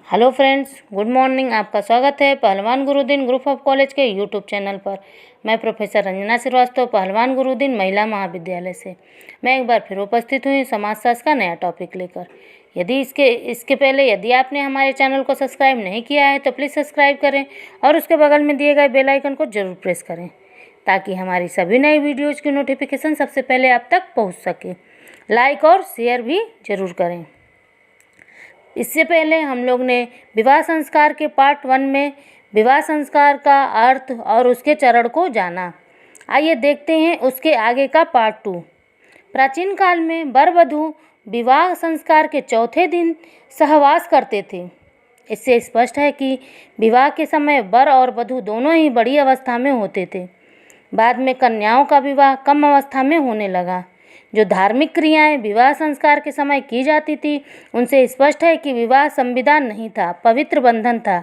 Hello friends, good morning. आपका स्वागत है पहलवान गुरुदिन ग्रुप ऑफ कॉलेज के यूट्यूब चैनल पर। मैं प्रोफेसर रंजना श्रीवास्तव, पहलवान गुरुदिन महिला महाविद्यालय से। मैं एक बार फिर उपस्थित हुई समाजशास्त्र का नया टॉपिक लेकर। यदि इसके पहले यदि आपने हमारे चैनल को सब्सक्राइब नहीं किया है तो प्लीज़ सब्सक्राइब करें और उसके बगल में दिए गए बेल आइकन को ज़रूर प्रेस करें ताकि हमारी सभी नई वीडियोज़ की नोटिफिकेशन सबसे पहले आप तक पहुँच सके। लाइक और शेयर भी ज़रूर करें। इससे पहले हम लोग ने विवाह संस्कार के पार्ट 1 में विवाह संस्कार का अर्थ और उसके चरण को जाना। आइए देखते हैं उसके आगे का पार्ट 2। प्राचीन काल में वर वधू विवाह संस्कार के चौथे दिन सहवास करते थे। इससे स्पष्ट है कि विवाह के समय वर और वधू दोनों ही बड़ी अवस्था में होते थे। बाद में कन्याओं का विवाह कम अवस्था में होने लगा। जो धार्मिक क्रियाएं विवाह संस्कार के समय की जाती थी उनसे स्पष्ट है कि विवाह संविधान नहीं था, पवित्र बंधन था।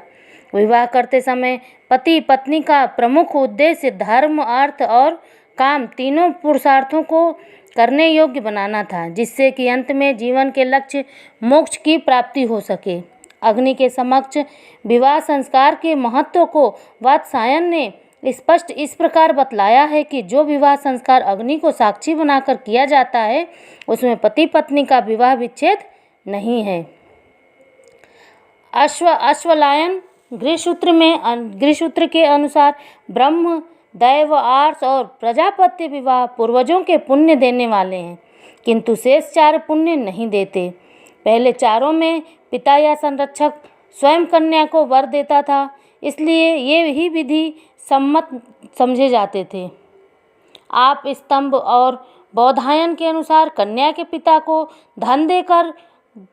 विवाह करते समय पति पत्नी का प्रमुख उद्देश्य धर्म, अर्थ और काम तीनों पुरुषार्थों को करने योग्य बनाना था, जिससे कि अंत में जीवन के लक्ष्य मोक्ष की प्राप्ति हो सके। अग्नि के समक्ष विवाह संस्कार के महत्व को वात्सायन ने स्पष्ट इस प्रकार बतलाया है कि जो विवाह संस्कार अग्नि को साक्षी बनाकर किया जाता है उसमें पति पत्नी का विवाह विच्छेद नहीं है। अश्वलायन गृहसूत्र के अनुसार ब्रह्म, दैव, आर्ष और प्रजापत्य विवाह पूर्वजों के पुण्य देने वाले हैं, किंतु शेष 4 पुण्य नहीं देते। पहले चारों में पिता या संरक्षक स्वयं कन्या को वर देता था, इसलिए ये ही विधि सम्मत समझे जाते थे। आप स्तंभ और बौधायन के अनुसार कन्या के पिता को धन देकर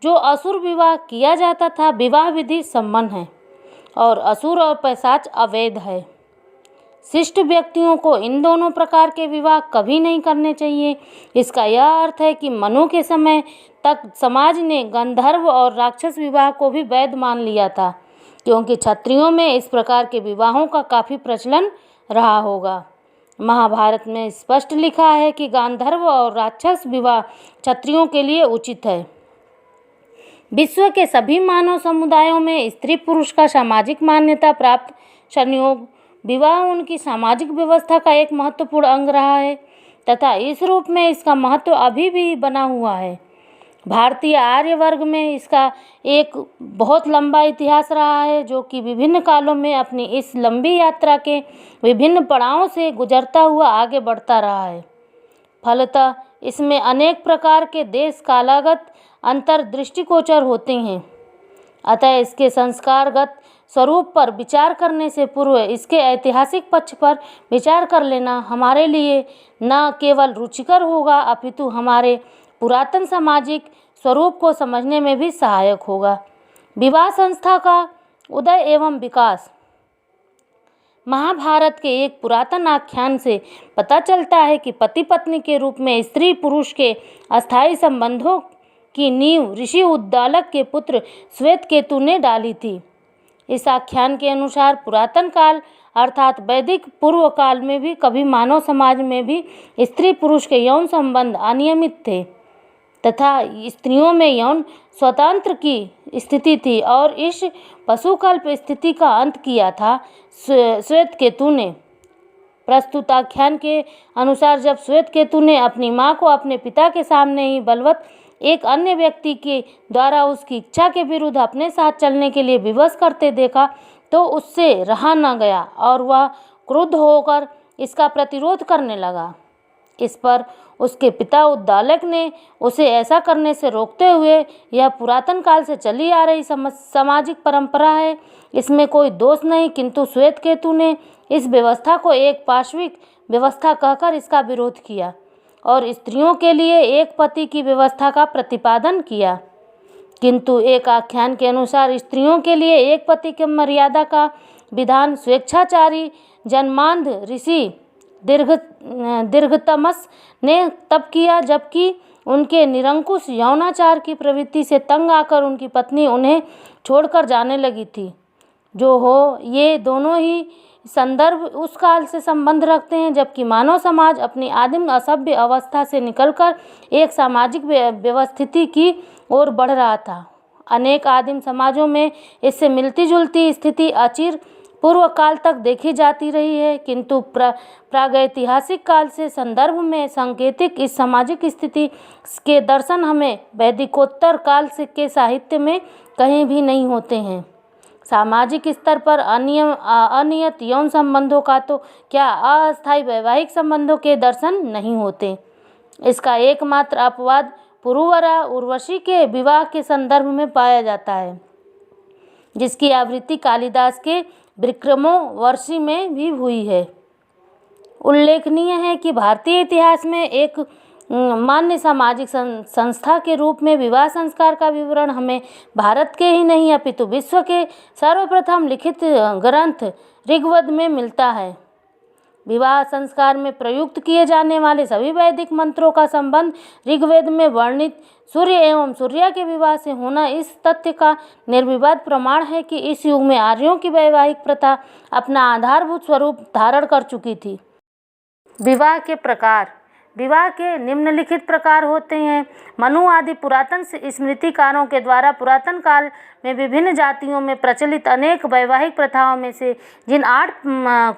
जो असुर विवाह किया जाता था, विवाह विधि सम्मन है और असुर और पैशाच अवैध है। शिष्ट व्यक्तियों को इन दोनों प्रकार के विवाह कभी नहीं करने चाहिए। इसका यह अर्थ है कि मनु के समय तक समाज ने गंधर्व और राक्षस विवाह को भी वैध मान लिया था, क्योंकि क्षत्रियों में इस प्रकार के विवाहों का काफ़ी प्रचलन रहा होगा। महाभारत में स्पष्ट लिखा है कि गांधर्व और राक्षस विवाह क्षत्रियों के लिए उचित है। विश्व के सभी मानव समुदायों में स्त्री पुरुष का सामाजिक मान्यता प्राप्त संयोग विवाह उनकी सामाजिक व्यवस्था का एक महत्वपूर्ण अंग रहा है तथा इस रूप में इसका महत्व अभी भी बना हुआ है। भारतीय आर्य वर्ग में इसका एक बहुत लंबा इतिहास रहा है, जो कि विभिन्न कालों में अपनी इस लंबी यात्रा के विभिन्न पड़ावों से गुजरता हुआ आगे बढ़ता रहा है। फलतः इसमें अनेक प्रकार के देश कालागत अंतर दृष्टिगोचर होते हैं। अतः इसके संस्कारगत स्वरूप पर विचार करने से पूर्व इसके ऐतिहासिक पक्ष पर विचार कर लेना हमारे लिए न केवल रुचिकर होगा अपितु हमारे पुरातन सामाजिक स्वरूप को समझने में भी सहायक होगा। विवाह संस्था का उदय एवं विकास। महाभारत के एक पुरातन आख्यान से पता चलता है कि पति पत्नी के रूप में स्त्री पुरुष के अस्थायी संबंधों की नींव ऋषि उद्दालक के पुत्र श्वेतकेतु ने डाली थी। इस आख्यान के अनुसार पुरातन काल अर्थात वैदिक पूर्व काल में भी कभी मानव समाज में भी स्त्री पुरुष के यौन संबंध अनियमित थे तथा स्त्रियों में यौन स्वतंत्र की स्थिति थी और इस पशुकल्प स्थिति का अंत किया था श्वेतकेतु ने। प्रस्तुत आख्यान के अनुसार जब श्वेतकेतु ने अपनी मां को अपने पिता के सामने ही बलवत एक अन्य व्यक्ति के द्वारा उसकी इच्छा के विरुद्ध अपने साथ चलने के लिए विवश करते देखा तो उससे रहा न गया और वह क्रुद्ध होकर इसका प्रतिरोध करने लगा। इस पर उसके पिता उद्दालक ने उसे ऐसा करने से रोकते हुए, यह पुरातन काल से चली आ रही सामाजिक परंपरा है, इसमें कोई दोष नहीं, किंतु श्वेतकेतु ने इस व्यवस्था को एक पार्श्विक व्यवस्था कहकर इसका विरोध किया और स्त्रियों के लिए एक पति की व्यवस्था का प्रतिपादन किया। किंतु एक आख्यान के अनुसार स्त्रियों के लिए एक पति की मर्यादा का विधान स्वेच्छाचारी जन्मांध ऋषि दीर्घतमस ने तब किया, जबकि उनके निरंकुश यौनाचार की प्रवृत्ति से तंग आकर उनकी पत्नी उन्हें छोड़कर जाने लगी थी। जो हो, ये दोनों ही संदर्भ उस काल से संबंध रखते हैं जबकि मानव समाज अपनी आदिम असभ्य अवस्था से निकलकर एक सामाजिक व्यवस्थिति की ओर बढ़ रहा था। अनेक आदिम समाजों में इससे मिलती जुलती स्थिति अचिर पूर्व काल तक देखी जाती रही है, किंतु प्रागैतिहासिक काल से संदर्भ में सांकेतिक इस सामाजिक स्थिति के दर्शन हमें वैदिकोत्तर काल से के साहित्य में कहीं भी नहीं होते हैं। सामाजिक स्तर पर अनियत यौन संबंधों का तो क्या अस्थायी वैवाहिक संबंधों के दर्शन नहीं होते। इसका एकमात्र अपवाद पुरुवरा उर्वशी के विवाह के संदर्भ में पाया जाता है, जिसकी आवृत्ति कालिदास के विक्रमोर्वशी में भी हुई है। उल्लेखनीय है कि भारतीय इतिहास में एक मान्य सामाजिक संस्था के रूप में विवाह संस्कार का विवरण हमें भारत के ही नहीं अपितु विश्व के सर्वप्रथम लिखित ग्रंथ ऋग्वेद में मिलता है। विवाह संस्कार में प्रयुक्त किए जाने वाले सभी वैदिक मंत्रों का संबंध ऋग्वेद में वर्णित सूर्य एवं सूर्या के विवाह से होना इस तथ्य का निर्विवाद प्रमाण है कि इस युग में आर्यों की वैवाहिक प्रथा अपना आधारभूत स्वरूप धारण कर चुकी थी। विवाह के प्रकार। विवाह के निम्नलिखित प्रकार होते हैं। मनु आदि पुरातन स्मृतिकारों के द्वारा पुरातन काल में विभिन्न जातियों में प्रचलित अनेक वैवाहिक प्रथाओं में से जिन 8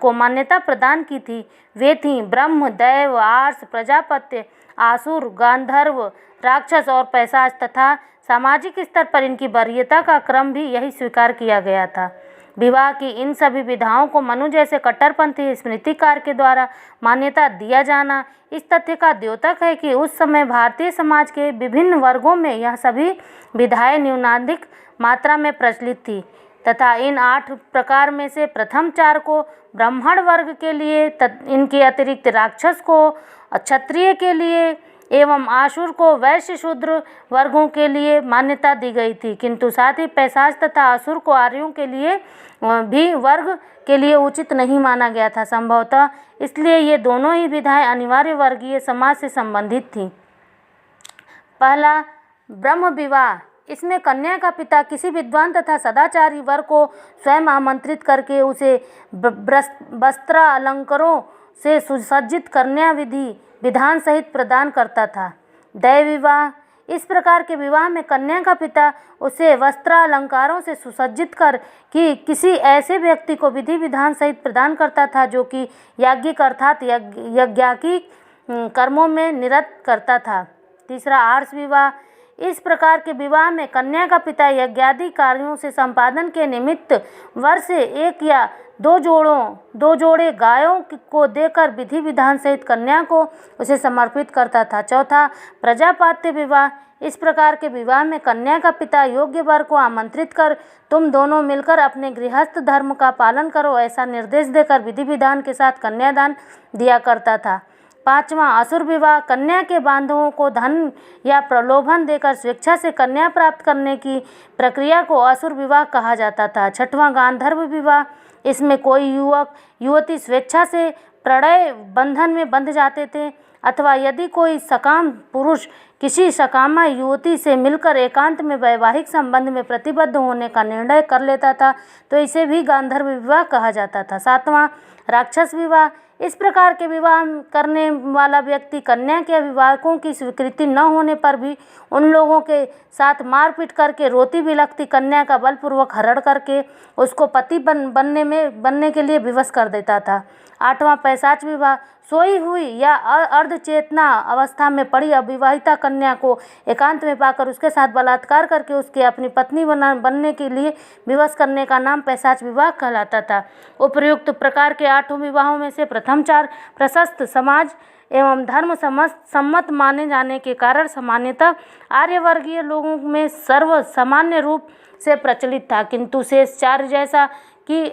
को मान्यता प्रदान की थी वे थीं ब्रह्म, दैव, आर्ष, प्रजापत्य, आसुर, गांधर्व, राक्षस और पैशाच तथा सामाजिक स्तर पर इनकी वरीयता का क्रम भी यही स्वीकार किया गया था। विवाह की इन सभी विधाओं को मनु जैसे कट्टरपंथी स्मृतिकार के द्वारा मान्यता दिया जाना इस तथ्य का द्योतक है कि उस समय भारतीय समाज के विभिन्न वर्गों में यह सभी विधाएं न्यूनाधिक मात्रा में प्रचलित थी तथा इन 8 प्रकार में से प्रथम 4 को ब्राह्मण वर्ग के लिए, इनके अतिरिक्त राक्षस को क्षत्रिय के लिए एवं आसुर को वैश्य शूद्र वर्गों के लिए मान्यता दी गई थी, किंतु साथ ही पैशाच तथा असुर को आर्यों के लिए भी वर्ग के लिए उचित नहीं माना गया था। संभवतः इसलिए ये दोनों ही विधाएं अनिवार्य वर्गीय समाज से संबंधित थीं। पहला, ब्रह्म विवाह। इसमें कन्या का पिता किसी विद्वान तथा सदाचारी वर को स्वयं आमंत्रित करके उसे वस्त्र अलंकारों से सुसज्जित कन्या विधान सहित प्रदान करता था। दैव विवाह। इस प्रकार के विवाह में कन्या का पिता उसे वस्त्र अलंकारों से सुसज्जित कर कि किसी ऐसे व्यक्ति को विधि विधान सहित प्रदान करता था जो कि याज्ञिक अर्थात यज्ञाकी कर्मों में निरत करता था। तीसरा, आर्ष विवाह। इस प्रकार के विवाह में कन्या का पिता यज्ञादि कार्यों से संपादन के निमित्त वर से 1 या 2 जोड़े गायों को देकर विधि विधान सहित कन्या को उसे समर्पित करता था। चौथा, प्रजापत्य विवाह। इस प्रकार के विवाह में कन्या का पिता योग्य वर को आमंत्रित कर तुम दोनों मिलकर अपने गृहस्थ धर्म का पालन करो ऐसा निर्देश देकर विधि विधान के साथ कन्यादान दिया करता था। पांचवा, असुर विवाह। कन्या के बांधवों को धन या प्रलोभन देकर स्वेच्छा से कन्या प्राप्त करने की प्रक्रिया को असुर विवाह कहा जाता था। छठवां, गांधर्व विवाह। इसमें कोई युवक युवती स्वेच्छा से प्रणय बंधन में बंध जाते थे अथवा यदि कोई सकाम पुरुष किसी सकामा युवती से मिलकर एकांत में वैवाहिक संबंध में प्रतिबद्ध होने का निर्णय कर लेता था तो इसे भी गांधर्व विवाह कहा जाता था। सातवां, राक्षस विवाह। इस प्रकार के विवाह करने वाला व्यक्ति कन्या के अभिभावकों की स्वीकृति न होने पर भी उन लोगों के साथ मारपीट करके रोती बिलखती कन्या का बलपूर्वक हरण करके उसको पति बनने के लिए विवश कर देता था। आठवां, पैशाच विवाह। सोई हुई या अर्धचेतना अवस्था में पड़ी अविवाहिता कन्या को एकांत में पाकर उसके साथ बलात्कार करके उसके अपनी पत्नी बनने के लिए विवश करने का नाम पैशाच विवाह कहलाता था। उपर्युक्त प्रकार के 8 विवाहों में से प्रथम 4 प्रशस्त समाज एवं धर्म सम्मत माने जाने के कारण सामान्यतः आर्यवर्गीय लोगों में सर्व सामान्य रूप से प्रचलित था, किंतु शेष 4 जैसा कि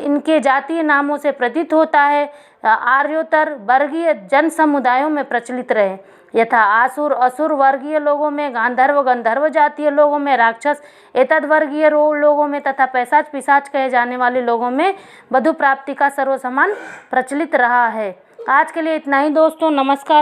इनके जातीय नामों से प्रतीत होता है आर्योत्तर वर्गीय जन समुदायों में प्रचलित रहे, यथा आसुर असुर वर्गीय लोगों में, गांधर्व गंधर्व जातीय लोगों में, राक्षस एतद वर्गीय लोगों में तथा पैशाच पिशाच कहे जाने वाले लोगों में वधु प्राप्ति का सर्वसमान प्रचलित रहा है। आज के लिए इतना ही दोस्तों, नमस्कार।